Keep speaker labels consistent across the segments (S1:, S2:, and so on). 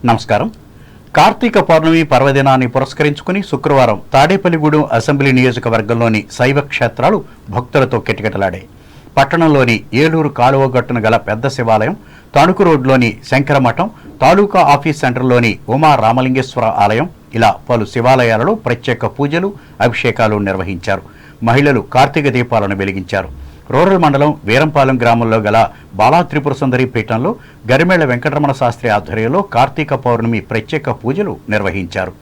S1: నమస్కారం. కార్తీక పౌర్ణమి పర్వదినాన్ని పురస్కరించుకుని శుక్రవారం తాడేపల్లిగూడెం అసెంబ్లీ నియోజకవర్గంలోని శైవ క్షేత్రాలు భక్తులతో కిటకిటలాడాయి. పట్టణంలోని ఏలూరు కాలువ గట్టున గల పెద్ద శివాలయం, తణుకు రోడ్లోని శంకరమఠం, తాలూకా ఆఫీస్ సెంటర్లోని ఉమా రామలింగేశ్వర ఆలయం ఇలా పలు శివాలయాలలో ప్రత్యేక పూజలు, అభిషేకాలు నిర్వహించారు. మహిళలు కార్తీక దీపాలను వెలిగించారు. రూరల్ మండలం వీరంపాలెం గ్రామంలో గల బాలా త్రిపుర సుందరి పీఠంలో గరిమెళ్ల వెంకటరమణ శాస్త్రి ఆధ్వర్యంలో కార్తీక పౌర్ణమి ప్రత్యేక పూజలు నిర్వహించారు.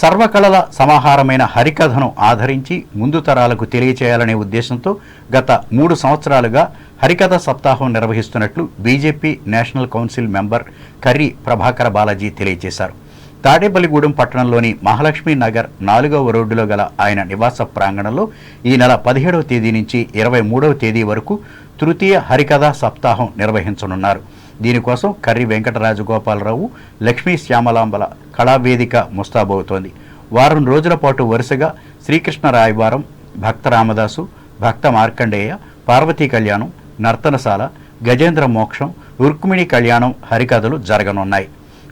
S1: సర్వకళల సమాహారమైన హరికథను ఆదరించి ముందు తరాలకు తెలియచేయాలనే ఉద్దేశంతో గత 3 సంవత్సరాలుగా హరికథ సప్తాహం నిర్వహిస్తున్నట్లు BJP national council member Karri Prabhakara Balaji తెలియజేశారు. తాడేపల్లిగూడెం పట్టణంలోని మహాలక్ష్మి నగర్ 4వ రోడ్డులో గల ఆయన నివాస ప్రాంగణంలో ఈ నెల 17వ తేదీ నుంచి 23వ తేదీ వరకు తృతీయ హరికథ సప్తాహం నిర్వహించనున్నారు. దీనికోసం కర్రి వెంకటరాజగోపాలరావు, లక్ష్మీ శ్యామలాంబల కళావేదిక ముస్తాబవుతోంది. వారం రోజుల పాటు వరుసగా శ్రీకృష్ణ రాయబారం, భక్త రామదాసు, భక్త మార్కండేయ, పార్వతీ కళ్యాణం, నర్తనశాల, గజేంద్ర మోక్షం, రుక్మిణి కళ్యాణం హరికథలు జరగనున్నాయి.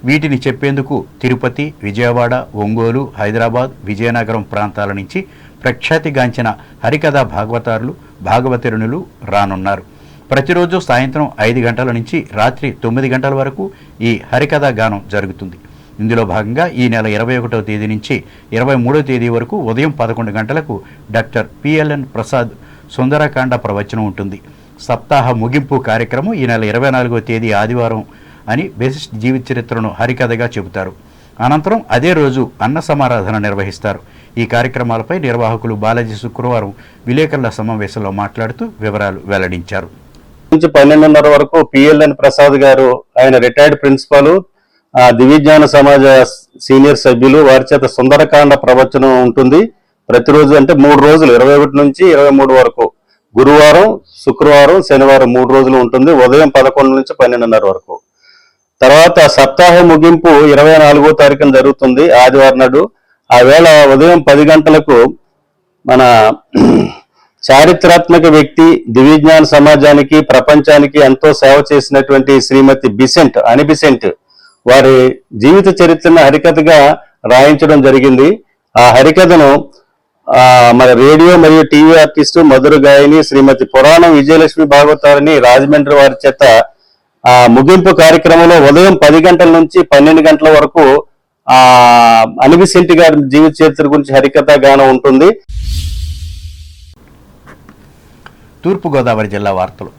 S1: వీటిని చెప్పేందుకు తిరుపతి, విజయవాడ, ఒంగోలు, హైదరాబాద్, విజయనగరం ప్రాంతాల నుంచి ప్రఖ్యాతిగాంచిన హరికథ భాగవతారులు, భాగవతరుణులు రానున్నారు. ప్రతిరోజు సాయంత్రం 5 గంటల నుంచి రాత్రి 9 గంటల వరకు ఈ హరికథ గానం జరుగుతుంది. ఇందులో భాగంగా ఈ నెల 21వ తేదీ నుంచి 23వ తేదీ వరకు ఉదయం 11 గంటలకు డాక్టర్ పిఎల్ఎన్ ప్రసాద్ సుందరకాండ ప్రవచనం ఉంటుంది. సప్తాహ ముగింపు కార్యక్రమం ఈ నెల 24వ తేదీ ఆదివారం అని బేసిస్ట్ జీవిత చరిత్రను హరికథగా చెబుతారు. అనంతరం అదే రోజు అన్న సమారాధన నిర్వహిస్తారు. ఈ కార్యక్రమాలపై నిర్వాహకులు బాలాజీ శుక్రవారం విలేకరుల సమావేశంలో మాట్లాడుతూ వివరాలు వెల్లడించారు.
S2: 12:30 వరకు పిఎల్ఎన్ ప్రసాద్ గారు, ఆయన రిటైర్డ్ ప్రిన్సిపాల్, దివ్యజ్ఞాన సమాజ సీనియర్ సభ్యులు, వారి చేత సుందరకాండ ప్రవచనం ఉంటుంది. ప్రతిరోజు అంటే 3 రోజులు, 21 నుంచి 23 వరకు, గురువారం, శుక్రవారం, శనివారం 3 రోజులు ఉంటుంది. ఉదయం 11 నుంచి 12:30 వరకు. తర్వాత సప్తాహ ముగింపు 24వ తారీఖున జరుగుతుంది, ఆదివారం నాడు. ఆ వేళ ఉదయం 10 గంటలకు మన చారిత్రాత్మక వ్యక్తి, దివ్యజ్ఞాన సమాజానికి, ప్రపంచానికి ఎంతో సేవ చేసినటువంటి శ్రీమతి బిసెంట్ వారి జీవిత చరిత్రను హరికథగా రాయించడం జరిగింది. ఆ హరికథను మన రేడియో మరియు టీవీ ఆర్టిస్టు, మధుర గాయని శ్రీమతి పురాణం విజయలక్ష్మి భాగవతారిని రాజమండ్రి వారి చేత ముగింపు కార్యక్రమంలో ఉదయం 10 గంటల నుంచి 12 గంటల వరకు అనిబిసెంట్ గారి జీవిత చరిత్ర గురించి హరికథ గానం ఉంటుంది.
S1: తూర్పుగోదావరి జిల్లా వార్తలు.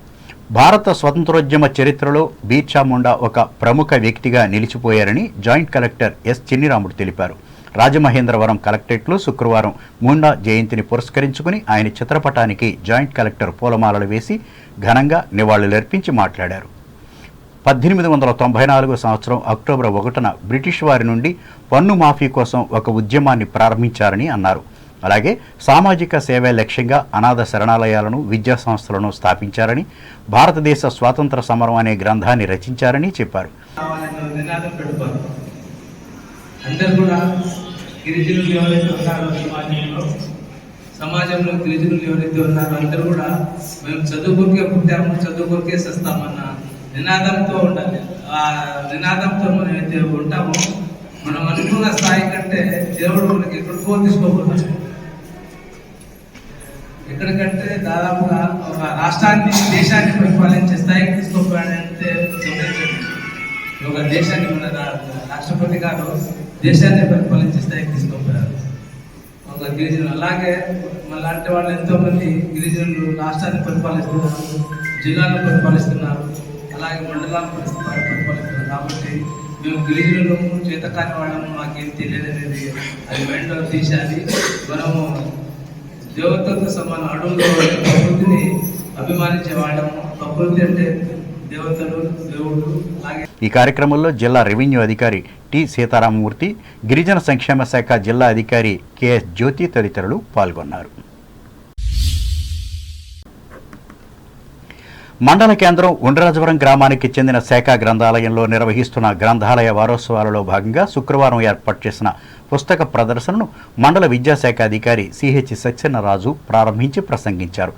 S1: భారత స్వతంత్రోద్యమ చరిత్రలో బిర్సా ముండా ఒక ప్రముఖ వ్యక్తిగా నిలిచిపోయారని జాయింట్ కలెక్టర్ ఎస్ చిన్నిరాముడు తెలిపారు. రాజమహేంద్రవరం కలెక్టరేట్లో శుక్రవారం ముండా జయంతిని పురస్కరించుకుని ఆయన చిత్రపటానికి జాయింట్ కలెక్టర్ పూలమాలలు వేసి ఘనంగా నివాళులర్పించి మాట్లాడారు. 1894 సంవత్సరం అక్టోబర్ 1న బ్రిటిష్ వారి నుండి పన్ను మాఫీ కోసం ఒక ఉద్యమాన్ని ప్రారంభించారని అన్నారు. అలాగే సామాజిక సేవే లక్ష్యంగా అనాథ శరణాలయాలను, విద్యా సంస్థలను స్థాపించారని, భారతదేశ స్వాతంత్ర సమరం అనే గ్రంథాన్ని రచించారని చెప్పారు.
S3: సమాజంలో గిరిజనులు ఎవరైతే ఉన్నారో అందరూ కూడా మేము చదువుకొరికే పుట్టాము, చదువుకొరికే చేస్తామన్న నినాదంతో ఉండాలి. ఆ నినాదంతో మనం అయితే ఉంటామో మనం అనుకున్న స్థాయి కంటే దేవుడు మనకి ఎక్కడికో తీసుకోబోతాడు. ఎక్కడికంటే దాదాపుగా ఒక రాష్ట్రాన్ని, దేశాన్ని పరిపాలించే స్థాయికి తీసుకోపోయాడంటే గమనించండి. ఒక దేశాన్ని, మన రాష్ట్రపతి గారు దేశాన్ని పరిపాలించే స్థాయికి తీసుకోపోయారు ఒక గిరిజనులు. అలాగే లాంటి వాళ్ళు ఎంతో మంది గిరిజనులు రాష్ట్రాన్ని పరిపాలిస్తున్నారు, జిల్లాను పరిపాలిస్తున్నారు, అలాగే మండలాలను పరిపాలిస్తున్నారు. కాబట్టి మేము గిరిజనులు చేతకాని వాళ్ళము, మాకేం తెలియదు అనేది అది మైండ్లో తీసేయాలి. మనము దేవతలతో సమానం, అడవుల్లో ప్రకృతిని అభిమానించే వాళ్ళము. ప్రకృతి అంటే దేవతలు, దేవుడు. అలాగే
S1: ఈ కార్యక్రమంలో జిల్లా రెవెన్యూ అధికారి టి సీతారామమూర్తి, గిరిజన సంక్షేమ శాఖ జిల్లా అధికారి కెఎస్ జ్యోతి తదితరులు పాల్గొన్నారు. మండల కేంద్రం ఉండ్రాజవరం గ్రామానికి చెందిన శాఖ గ్రంథాలయంలో నిర్వహిస్తున్న గ్రంథాలయ వారోత్సవాలలో భాగంగా శుక్రవారం ఏర్పాటు చేసిన పుస్తక ప్రదర్శనను మండల విద్యాశాఖ అధికారి సిహెచ్ సత్యనారాజు ప్రారంభించి ప్రసంగించారు.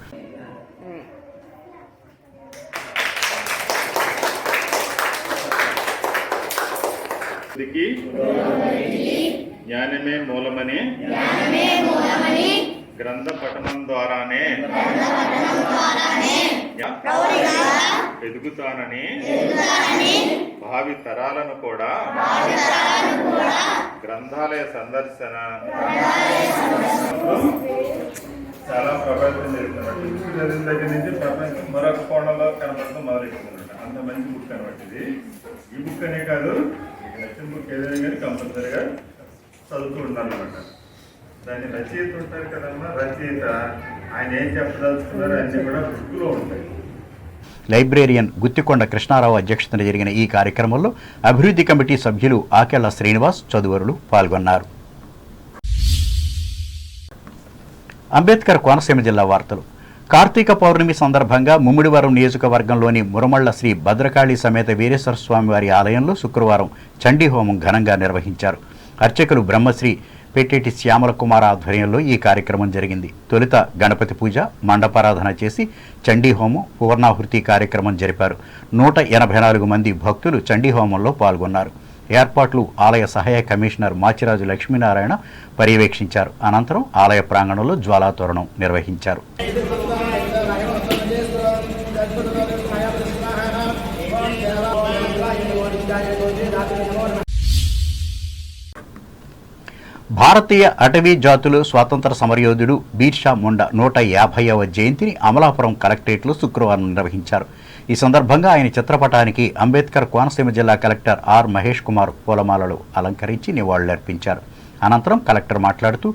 S4: జ్ఞానమే మూలమని గ్రంథ పఠనం ద్వారానే ఎదుగుతానని భావి తరాలను కూడా గ్రంథాలయ సందర్శన చాలా ప్రభావితం చేస్తున్నట్టు బుక్ చదివిన దగ్గర నుంచి ప్రపంచం మరొక కోణంలో కనపడడం మొదలెడుతున్నట్టు అంత మంచి బుక్ అనమాట ఇది. ఈ బుక్ అనే కాదు, మీకు నచ్చిన బుక్ ఏదైనా కానీ కంపల్సరీగా చదువుతూ ఉండాలన్నమాట. దాని రచయిత ఉంటారు కదమ్మా, రచయిత ఆయన ఏం చెప్పదలుచుకున్నారో అన్నీ కూడా బుక్లో ఉంటాయి.
S1: లైబ్రేరియన్ గుత్తికొండ కృష్ణారావు అధ్యక్షతన జరిగిన ఈ కార్యక్రమంలో అభివృద్ధి కమిటీ సభ్యులు ఆకెళ్ల శ్రీనివాస్, చదువరులు పాల్గొన్నారు. అంబేద్కర్ కోనసీమ జిల్లా వార్తలు. కార్తీక పౌర్ణమి సందర్భంగా ముమ్మిడివరం నియోజకవర్గంలోని మురమళ్ల శ్రీ భద్రకాళి సమేత వీరేశ్వర స్వామి వారి ఆలయంలో శుక్రవారం చండీ హోమం ఘనంగా నిర్వహించారు. అర్చకులు బ్రహ్మశ్రీ పెట్టేటి శ్యామల కుమార్ ఆధ్వర్యంలో ఈ కార్యక్రమం జరిగింది. తొలుత గణపతి పూజ, మండపారాధన చేసి చండీ హోమం, పూర్ణాహుతి కార్యక్రమం జరిపారు. 184 మంది భక్తులు చండీ హోమంలో పాల్గొన్నారు. ఏర్పాట్లు ఆలయ సహాయ కమిషనర్ మాచిరాజు లక్ష్మీనారాయణ పర్యవేక్షించారు. అనంతరం ఆలయ ప్రాంగణంలో జ్వాలాతోరణం నిర్వహించారు. భారతీయ అటవీ జాతులు స్వాతంత్ర సమరయోధుడు బీర్షా ముండా 150వ జయంతిని అమలాపురం కలెక్టరేట్లో శుక్రవారం నిర్వహించారు. ఈ సందర్భంగా ఆయన చిత్రపటానికి అంబేద్కర్ కోనసీమ జిల్లా కలెక్టర్ ఆర్ మహేష్ కుమార్ పూలమాలలు అలంకరించి నివాళులర్పించారు. అనంతరం కలెక్టర్ మాట్లాడుతూ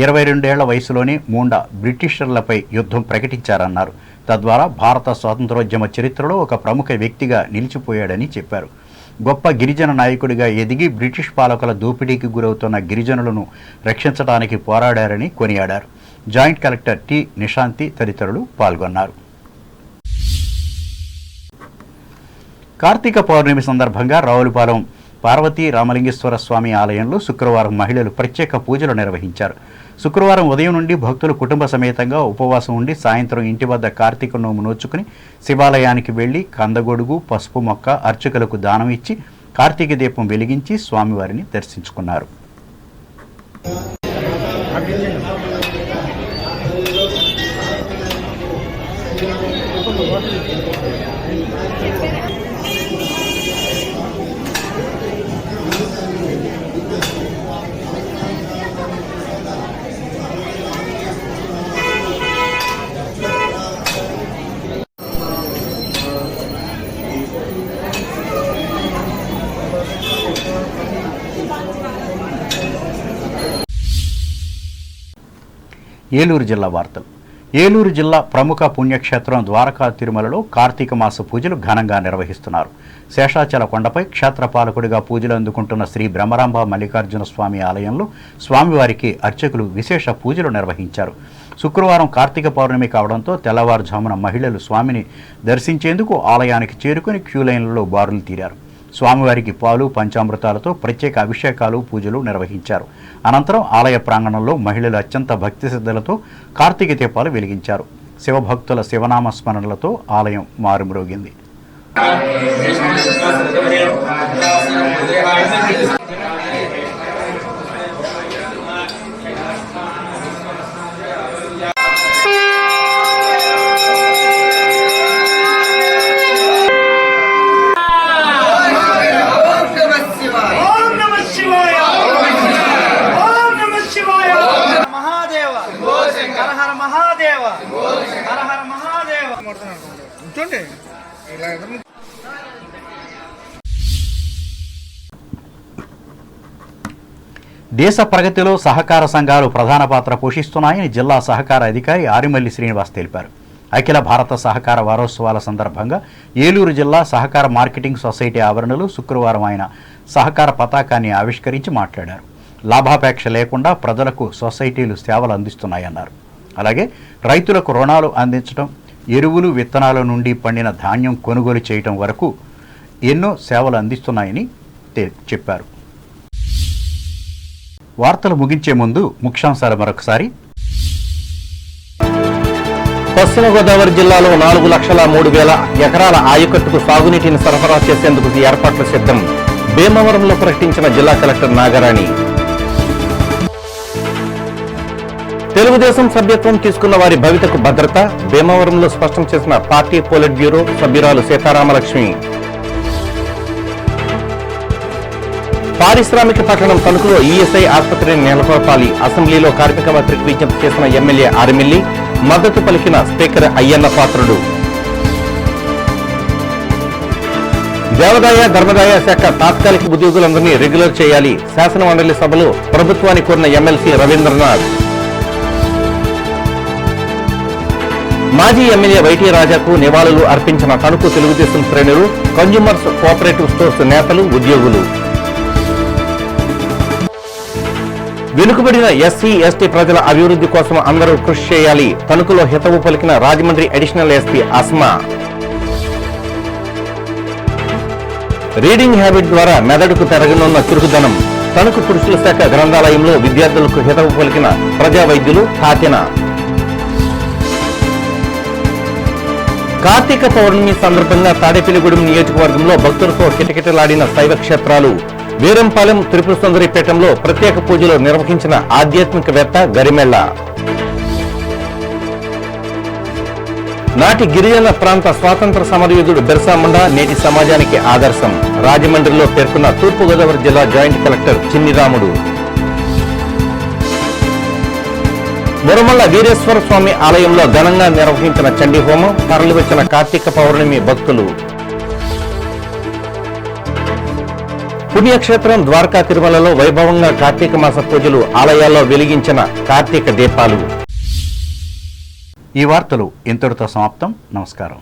S1: 22 ఏళ్ల వయసులోనే ముండా బ్రిటిషర్లపై యుద్ధం ప్రకటించారన్నారు. తద్వారా భారత స్వాతంత్రోద్యమ చరిత్రలో ఒక ప్రముఖ వ్యక్తిగా నిలిచిపోయాడని చెప్పారు. గొప్ప గిరిజన నాయకుడిగా ఎదిగి బ్రిటిష్ పాలకుల దోపిడీకి గురవుతున్న గిరిజనులను రక్షించడానికి పోరాడారని కొనియాడారు. జాయింట్ కలెక్టర్ టి నిశాంతి తదితరులు పాల్గొన్నారు. కార్తీక పౌర్ణమి సందర్భంగా రావులపాలెం పార్వతీ రామలింగేశ్వర స్వామి ఆలయంలో శుక్రవారం మహిళలు ప్రత్యేక పూజలు నిర్వహించారు. శుక్రవారం ఉదయం నుండి భక్తులు కుటుంబ సమేతంగా ఉపవాసం ఉండి సాయంత్రం ఇంటి వద్ద కార్తీక నోము నోచుకుని శివాలయానికి వెళ్లి కందగొడుగు, పసుపు మొక్క అర్చకులకు దానం ఇచ్చి కార్తీక దీపం వెలిగించి స్వామివారిని దర్శించుకున్నారు. ఏలూరు జిల్లా వార్తలు. ఏలూరు జిల్లా ప్రముఖ పుణ్యక్షేత్రం ద్వారకా తిరుమలలో కార్తీక మాస పూజలు ఘనంగా నిర్వహిస్తున్నారు. శేషాచల కొండపై క్షేత్రపాలకుడిగా పూజలు అందుకుంటున్న శ్రీ బ్రహ్మరాంబ మల్లికార్జున స్వామి ఆలయంలో స్వామివారికి అర్చకులు విశేష పూజలు నిర్వహించారు. శుక్రవారం కార్తీక పౌర్ణమి కావడంతో తెల్లవారుజామున మహిళలు స్వామిని దర్శించేందుకు ఆలయానికి చేరుకుని క్యూలైన్లలో బారులు తీరారు. స్వామివారికి పాలు, పంచామృతాలతో ప్రత్యేక అభిషేకాలు, పూజలు నిర్వహించారు. అనంతరం ఆలయ ప్రాంగణంలో మహిళలు అత్యంత భక్తి శ్రద్ధలతో కార్తీక దీపాలు వెలిగించారు. శివభక్తుల శివనామ స్మరణలతో ఆలయం మారుమ్రోగింది. దేశ ప్రగతిలో సహకార సంఘాలు ప్రధాన పాత్ర పోషిస్తున్నాయని జిల్లా సహకార అధికారి ఆరిమల్లి శ్రీనివాస్ తెలిపారు. అఖిల భారత సహకార వారోత్సవాల సందర్భంగా ఏలూరు జిల్లా సహకార మార్కెటింగ్ సొసైటీ ఆవరణలో శుక్రవారం ఆయన సహకార పతాకాన్ని ఆవిష్కరించి మాట్లాడారు. లాభాపేక్ష లేకుండా ప్రజలకు సొసైటీలు సేవలు అందిస్తున్నాయన్నారు. అలాగే రైతులకు రుణాలు అందించడం, ఎరువులు, విత్తనాల నుండి పండిన ధాన్యం కొనుగోలు చేయడం వరకు ఎన్నో సేవలు అందిస్తున్నాయని చెప్పారు. వార్తలు ముగించే ముందు ముఖ్యాంశాలు మరొకసారి.
S5: పశ్చిమ గోదావరి జిల్లాలో 4,03,000 ఎకరాల ఆయకట్టుకు సాగునీటిని సరఫరా చేసేందుకు ఏర్పాట్లు సిద్ధం. భీమవరంలో ప్రకటించిన జిల్లా కలెక్టర్ నాగరాణి. తెలుగుదేశం సభ్యత్వం తీసుకున్న వారి భవితకు భద్రత భీమవరంలో స్పష్టం చేసిన పార్టీ పోలిట్ బ్యూరో సభ్యురాలు సీతారామలక్ష్మి. పారిశ్రామిక పట్టణం తణుకులో ఈఎస్ఐ ఆసుపత్రిని నెలకొల్పాలి. అసెంబ్లీలో కార్మిక మంత్రికి విజ్ఞప్తి చేసిన ఎమ్మెల్యే ఆర్మిల్లి. మద్దతు పలికిన స్పీకర్ అయ్యన్న పాత్రుడు. దేవాదాయ ధర్మదాయ శాఖ తాత్కాలిక ఉద్యోగులందరినీ రెగ్యులర్ చేయాలి. శాసనమండలి సభలో ప్రభుత్వాన్ని కోరిన ఎమ్మెల్సీ రవీంద్రనాథ్. మాజీ ఎమ్మెల్యే వైటీ రాజాకు నివాళులు అర్పించిన తణుకు తెలుగుదేశం శ్రేణులు, కన్జ్యూమర్స్ కోఆపరేటివ్ స్టోర్స్ నేతలు, ఉద్యోగులు. వెనుకబడిన ఎస్సీ ఎస్టీ ప్రజల అభివృద్ధి కోసం అందరూ కృషి చేయాలి. తణుకులో హితవు పలికిన Rajahmundry additional SP Asma. Reading habit ద్వారా మెదడుకు పెరగనున్న చురుకుదనం. తణుకు పురుషుల శాఖ గ్రంథాలయంలో విద్యార్థులకు హితవు పలికిన ప్రజా వైద్యులు తాతిన. కార్తీక పౌర్ణమి సందర్భంగా తాడేపల్లిగూడెం నియోజకవర్గంలో భక్తులతో కిటకిటలాడిన శైవ క్షేత్రాలు. వీరంపాలెం త్రిపుర సుందరిపేటంలో ప్రత్యేక పూజలు నిర్వహించిన ఆధ్యాత్మికవేత్త గరిమెళ్ల. నాటి గిరిజన ప్రాంత స్వాతంత్ర సమరయోధుడు బిర్సా ముండా నేటి సమాజానికి ఆదర్శం. రాజమండ్రిలో పేర్కొన్న తూర్పుగోదావరి జిల్లా జాయింట్ కలెక్టర్ చిన్నిరాముడు. మురమల్ల వీరేశ్వర స్వామి ఆలయంలో ఘనంగా నిర్వహించిన చండీ హోమం. తరలివచ్చిన కార్తీక పౌర్ణమి భక్తులు. పుణ్యక్షేత్రం ద్వారకా తిరుమలలో వైభవంగా కార్తీక మాస పూజలు. ఆలయాల్లో వెలిగించిన కార్తీక దీపాలు.
S1: ఈ వార్తలు ఇంతటితో సమాప్తం. నమస్కారం.